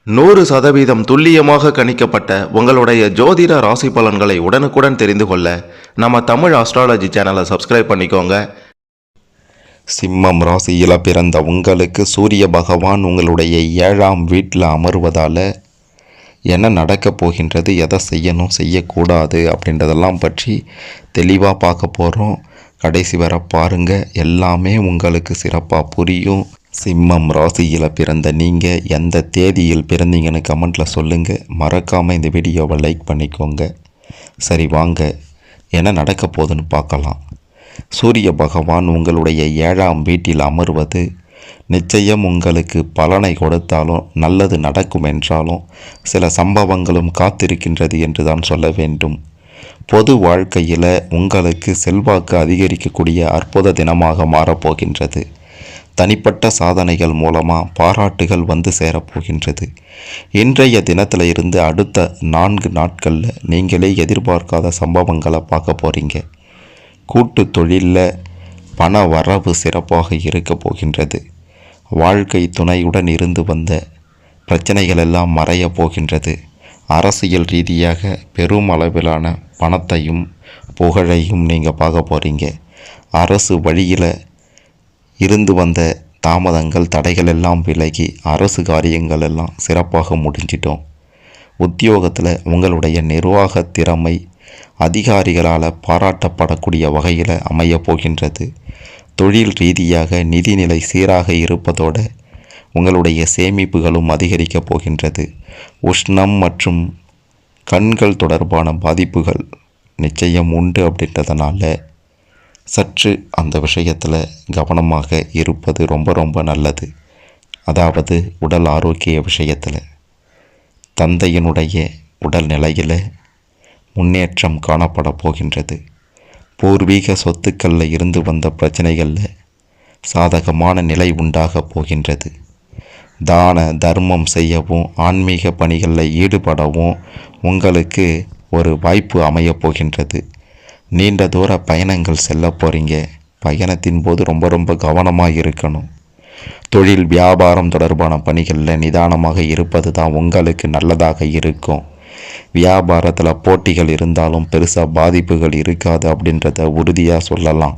100% துல்லியமாக கணிக்கப்பட்ட உங்களுடைய ஜோதிட ராசி பலன்களை உடனுக்குடன் தெரிந்து கொள்ள நம்ம தமிழ் ஆஸ்ட்ராலஜி சேனலை சப்ஸ்கிரைப் பண்ணிக்கோங்க. சிம்மம் ராசியில் பிறந்த உங்களுக்கு சூரிய பகவான் உங்களுடைய 7ஆம் வீட்டில் அமர்வதால் என்ன நடக்கப் போகின்றது, எதை செய்யணும் செய்யக்கூடாது அப்படின்றதெல்லாம் பற்றி தெளிவாக பார்க்க போகிறோம். கடைசி வர பாருங்கள், எல்லாமே உங்களுக்கு சிறப்பாக புரியும். சிம்மம் ராசியில் பிறந்த நீங்கள் எந்த தேதியில் பிறந்தீங்கன்னு கமெண்ட்டில் சொல்லுங்கள். மறக்காமல் இந்த வீடியோவை லைக் பண்ணிக்கோங்க. சரி வாங்க, என்ன நடக்க போகுதுன்னு பார்க்கலாம். சூரிய பகவான் உங்களுடைய 7ஆம் வீட்டில் அமர்வது நிச்சயம் உங்களுக்கு பலனை கொடுத்தாலும் நல்லது நடக்கும் என்றாலும் சில சம்பவங்களும் காத்திருக்கின்றது என்று தான் சொல்ல வேண்டும். பொது வாழ்க்கையில் உங்களுக்கு செல்வாக்கு அதிகரிக்கக்கூடிய அற்புத தினமாக மாறப்போகின்றது. தனிப்பட்ட சாதனைகள் மூலமாக பாராட்டுகள் வந்து சேரப்போகின்றது. இன்றைய தினத்தில் இருந்து அடுத்த 4 நாட்களில் நீங்களே எதிர்பார்க்காத சம்பவங்களை பார்க்க போகிறீங்க. கூட்டு தொழிலில் பண வரவு சிறப்பாக இருக்க போகின்றது. வாழ்க்கை துணையுடன் இருந்து வந்த பிரச்சனைகள் எல்லாம் மறைய போகின்றது. அரசியல் ரீதியாக பெரும் அளவிலான பணத்தையும் புகழையும் நீங்கள் பார்க்க போகிறீங்க. அரசு வழியில் இருந்து வந்த தாமதங்கள் தடைகள் எல்லாம் விலகி அரசு காரியங்கள் எல்லாம் சிறப்பாக முடிஞ்சிட்டோம். உத்தியோகத்தில் உங்களுடைய நிர்வாக திறமை அதிகாரிகளால் பாராட்டப்படக்கூடிய வகையில் அமைய போகின்றது. தொழில் ரீதியாக நிதிநிலை சீராக இருப்பதோடு உங்களுடைய சேமிப்புகளும் அதிகரிக்கப் போகின்றது. உஷ்ணம் மற்றும் கண்கள் தொடர்பான பாதிப்புகள் நிச்சயம் உண்டு அப்படின்றதுனால சற்று அந்த விஷயத்தில் கவனமாக இருப்பது ரொம்ப ரொம்ப நல்லது. அதாவது உடல் ஆரோக்கிய விஷயத்தில் தந்தையினுடைய உடல் நிலையில் முன்னேற்றம் காணப்பட போகின்றது. பூர்வீக சொத்துக்களில் இருந்து வந்த பிரச்சனைகளில் சாதகமான நிலை உண்டாக போகின்றது. தான தர்மம் செய்யவும் ஆன்மீக பணிகளில் ஈடுபடவும் உங்களுக்கு ஒரு வாய்ப்பு அமையப் போகின்றது. நீண்ட தூர பயணங்கள் செல்ல போகிறீங்க. பயணத்தின் போது ரொம்ப ரொம்ப கவனமாக இருக்கணும். தொழில் வியாபாரம் தொடர்பான பணிகளில் நிதானமாக இருப்பது தான் உங்களுக்கு நல்லதாக இருக்கும். வியாபாரத்தில் போட்டிகள் இருந்தாலும் பெருசாக பாதிப்புகள் இருக்காது அப்படின்றத உறுதியாக சொல்லலாம்.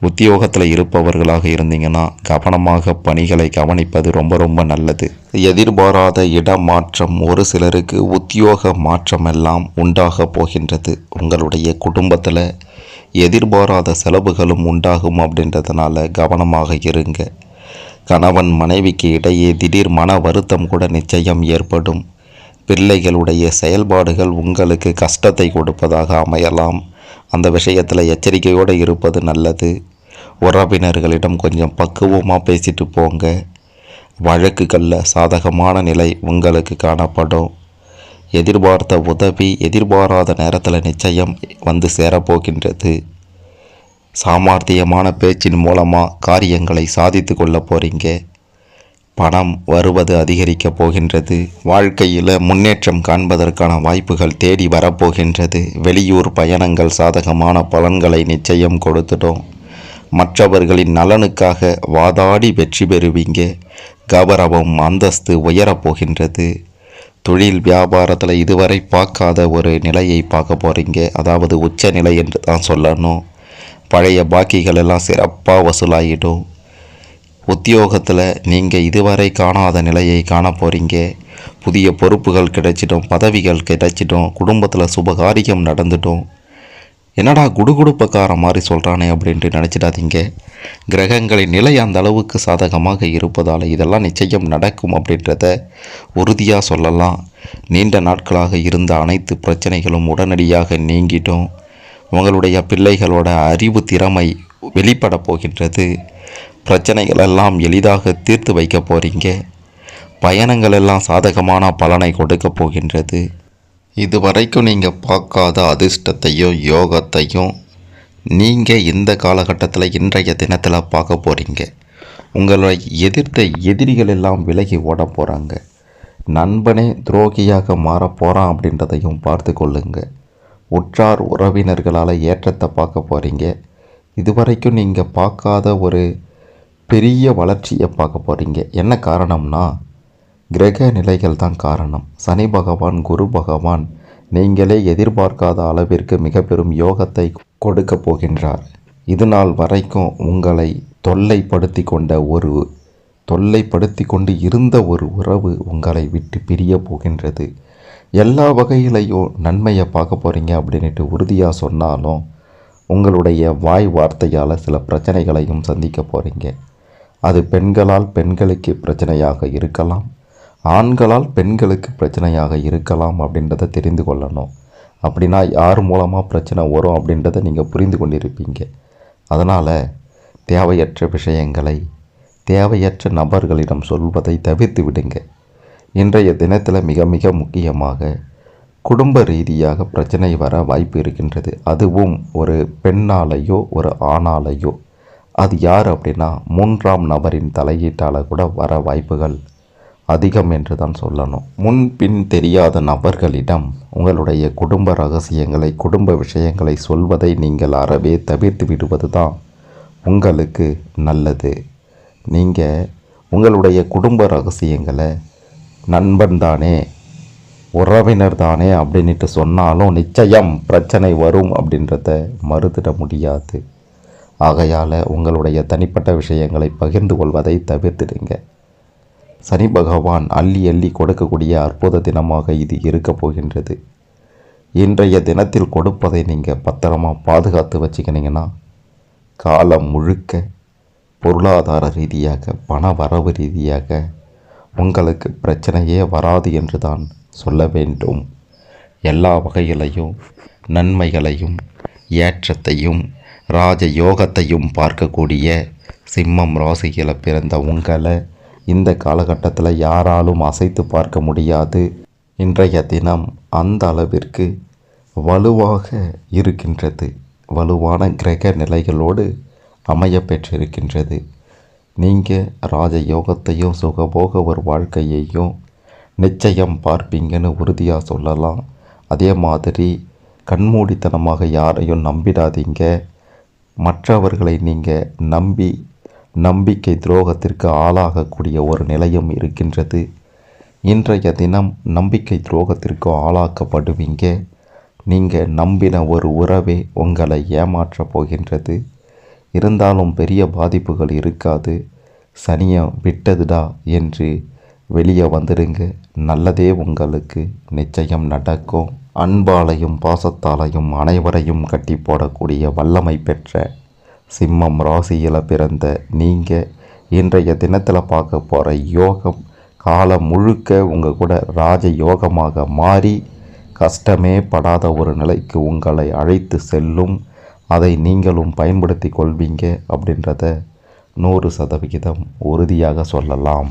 உத்தியோகத்தில் இருப்பவர்களாக இருந்தீங்கன்னா கவனமாக பணிகளை கவனிப்பது ரொம்ப ரொம்ப நல்லது. எதிர்பாராத இடமாற்றம், ஒரு சிலருக்கு உத்தியோக மாற்றம் எல்லாம் உண்டாக போகின்றது. உங்களுடைய குடும்பத்தில் எதிர்பாராத செலவுகளும் உண்டாகும் அப்படின்றதுனால கவனமாக இருங்க. கணவன் மனைவிக்கு இடையே திடீர் மன வருத்தம் கூட நிச்சயம் ஏற்படும். பிள்ளைகளுடைய செயல்பாடுகள் உங்களுக்கு கஷ்டத்தை கொடுப்பதாக அமையலாம். அந்த விஷயத்தில் எச்சரிக்கையோடு இருப்பது நல்லது. உறவினர்களிடம் கொஞ்சம் பக்குவமாக பேசிட்டு போங்க. வழக்குகளில் சாதகமான நிலை உங்களுக்கு காணப்படும். எதிர்பார்த்த உதவி எதிர்பாராத நேரத்தில் நிச்சயம் வந்து சேரப்போகின்றது. சாமர்த்தியமான பேச்சின் மூலமாக காரியங்களை சாதித்து கொள்ள போகிறீங்க. பணம் வருவது அதிகரிக்கப் போகின்றது. வாழ்க்கையில் முன்னேற்றம் காண்பதற்கான வாய்ப்புகள் தேடி வரப்போகின்றது. வெளியூர் பயணங்கள் சாதகமான பலன்களை நிச்சயம் கொடுத்துட்டோம். மற்றவர்களின் நலனுக்காக வாதாடி வெற்றி பெறுவீங்க. கௌரவம் அந்தஸ்து உயரப்போகின்றது. தொழில் வியாபாரத்தில் இதுவரை பார்க்காத ஒரு நிலையை பார்க்க போகிறீங்க. அதாவது உச்ச நிலை என்று தான் சொல்லணும். பழைய பாக்கிகள் எல்லாம் சிறப்பாக வசூலாகிடும். உத்தியோகத்தில் நீங்கள் இதுவரை காணாத நிலையை காண போகிறீங்க. புதிய பொறுப்புகள் கிடைச்சிடும், பதவிகள் கிடைச்சிடும், குடும்பத்தில் சுபகாரியம் நடந்துடும். என்னடா குடுகுடுப்பக்கார மாதிரி சொல்கிறானே அப்படின்ட்டு நினச்சிடாதீங்க. கிரகங்களின் நிலை அந்த அளவுக்கு சாதகமாக இருப்பதால் இதெல்லாம் நிச்சயம் நடக்கும் அப்படின்றத உறுதியாக சொல்லலாம். நீண்ட நாட்களாக இருந்த அனைத்து பிரச்சனைகளும் உடனடியாக நீங்கிட்டோம். உங்களுடைய பிள்ளைகளோட அறிவு திறமை வெளிப்பட போகின்றது. பிரச்சனைகள் எல்லாம் எளிதாக தீர்த்து வைக்க போகிறீங்க. பயணங்கள் எல்லாம் சாதகமான பலனை கொடுக்க போகின்றது. இதுவரைக்கும் நீங்கள் பார்க்காத அதிர்ஷ்டத்தையும் யோகத்தையும் நீங்கள் இந்த காலகட்டத்தில் இன்றைய தினத்தில் பார்க்க போகிறீங்க. உங்களை எதிர்த்த எதிரிகள் எல்லாம் விலகி ஓட போகிறாங்க. நண்பனே துரோகியாக மாற போகிறான் அப்படின்றதையும் பார்த்து கொள்ளுங்க. உற்றார் உறவினர்களால் ஏற்றத்தை பார்க்க போகிறீங்க. இதுவரைக்கும் நீங்கள் பார்க்காத ஒரு பெரிய வளர்ச்சியை பார்க்க போகிறீங்க. என்ன காரணம்னா கிரக நிலைகள் தான் காரணம். சனி பகவான், குரு பகவான் நீங்களே எதிர்பார்க்காத அளவிற்கு மிக பெரும் யோகத்தை கொடுக்க போகின்றார். இது நாள் வரைக்கும் உங்களை தொல்லைப்படுத்தி கொண்டு இருந்த ஒரு உறவு உங்களை விட்டு பிரிய போகின்றது. எல்லா வகையிலையும் நன்மையை பார்க்க போகிறீங்க அப்படின்ட்டு உறுதியாக சொன்னாலும் உங்களுடைய வாய் வார்த்தையால் சில பிரச்சனைகளையும் சந்திக்க போகிறீங்க. அது பெண்களால் பெண்களுக்கு பிரச்சனையாக இருக்கலாம், ஆண்களால் பெண்களுக்கு பிரச்சனையாக இருக்கலாம் அப்படின்றத தெரிந்து கொள்ளணும். அப்படின்னா யார் மூலமாக பிரச்சனை வரும் அப்படின்றத நீங்கள் புரிந்து கொண்டிருப்பீங்க. அதனால் தேவையற்ற விஷயங்களை தேவையற்ற நபர்களிடம் சொல்வதை தவிர்த்து விடுங்க. இன்றைய தினத்தில் மிக மிக முக்கியமாக குடும்ப ரீதியாக பிரச்சனை வர வாய்ப்பு இருக்கின்றது. அதுவும் ஒரு பெண்ணாலேயோ ஒரு ஆணாலேயோ. அது யார் அப்படின்னா மூன்றாம் நபரின் தலையீட்டால் கூட வர வாய்ப்புகள் அதிகம் என்று தான் சொல்லணும். முன்பின் தெரியாத நபர்களிடம் உங்களுடைய குடும்ப ரகசியங்களை, குடும்ப விஷயங்களை சொல்வதை நீங்கள் அறவே தவிர்த்து விடுவது தான் உங்களுக்கு நல்லது. நீங்கள் உங்களுடைய குடும்ப ரகசியங்களை நண்பன் தானே, உறவினர் தானே அப்படின்ட்டு சொன்னாலும் நிச்சயம் பிரச்சனை வரும் அப்படின்றத மறுத்திட முடியாது. ஆகையால் உங்களுடைய தனிப்பட்ட விஷயங்களை பகிர்ந்து கொள்வதை தவிர்த்துடுங்க. சனி பகவான் அள்ளி அள்ளி கொடுக்கக்கூடிய அற்புத தினமாக இது இருக்க போகின்றது. இன்றைய தினத்தில் கொடுப்பதை நீங்கள் பத்திரமாக பாதுகாத்து வச்சுக்கினீங்கன்னா காலம் முழுக்க பொருளாதார ரீதியாக, பண வரவு ரீதியாக உங்களுக்கு பிரச்சனையே வராது என்று தான் சொல்ல வேண்டும். எல்லா வகையிலையும் நன்மைகளையும் ஏற்றத்தையும் ராஜயோகத்தையும் பார்க்கக்கூடிய சிம்மம் ராசியில் பிறந்த உங்களை இந்த காலகட்டத்தில் யாராலும் அசைத்து பார்க்க முடியாது. இன்றைய தினம் அந்த அளவிற்கு வலுவாக இருக்கின்றது. வலுவான கிரக நிலைகளோடு அமைய பெற்றிருக்கின்றது. நீங்கள் ராஜயோகத்தையும் சுகபோக ஒரு வாழ்க்கையையும் நிச்சயம் பார்ப்பீங்கன்னு உறுதியாக சொல்லலாம். அதே மாதிரி கண்மூடித்தனமாக யாரையும் நம்பிடாதீங்க. மற்றவர்களை நீங்கள் நம்பிக்கை துரோகத்திற்கு ஆளாகக்கூடிய ஒரு நிலையும் இருக்கின்றது. இன்றைய தினம் நம்பிக்கை துரோகத்திற்கு ஆளாக்கப்படுவீங்க. நீங்கள் நம்பின ஒரு உறவே உங்களை ஏமாற்றப் போகின்றது. இருந்தாலும் பெரிய பாதிப்புகள் இருக்காது. சனியை விட்டதுடா என்று வெளியே வந்துடுங்க. நல்லதே உங்களுக்கு நிச்சயம் நடக்கும். அன்பாலையும் பாசத்தாலையும் அனைவரையும் கட்டி போடக்கூடிய வல்லமை பெற்ற சிம்மம் ராசியில் பிறந்த நீங்கள் இன்றைய தினத்தில் பார்க்க போகிற யோகம் காலம் முழுக்க உங்கள் கூட ராஜ யோகமாக மாறி கஷ்டமே படாத ஒரு நிலைக்கு உங்களை அழைத்து செல்லும். அதை நீங்களும் பயன்படுத்தி கொள்வீங்க அப்படின்றத 100% உறுதியாக சொல்லலாம்.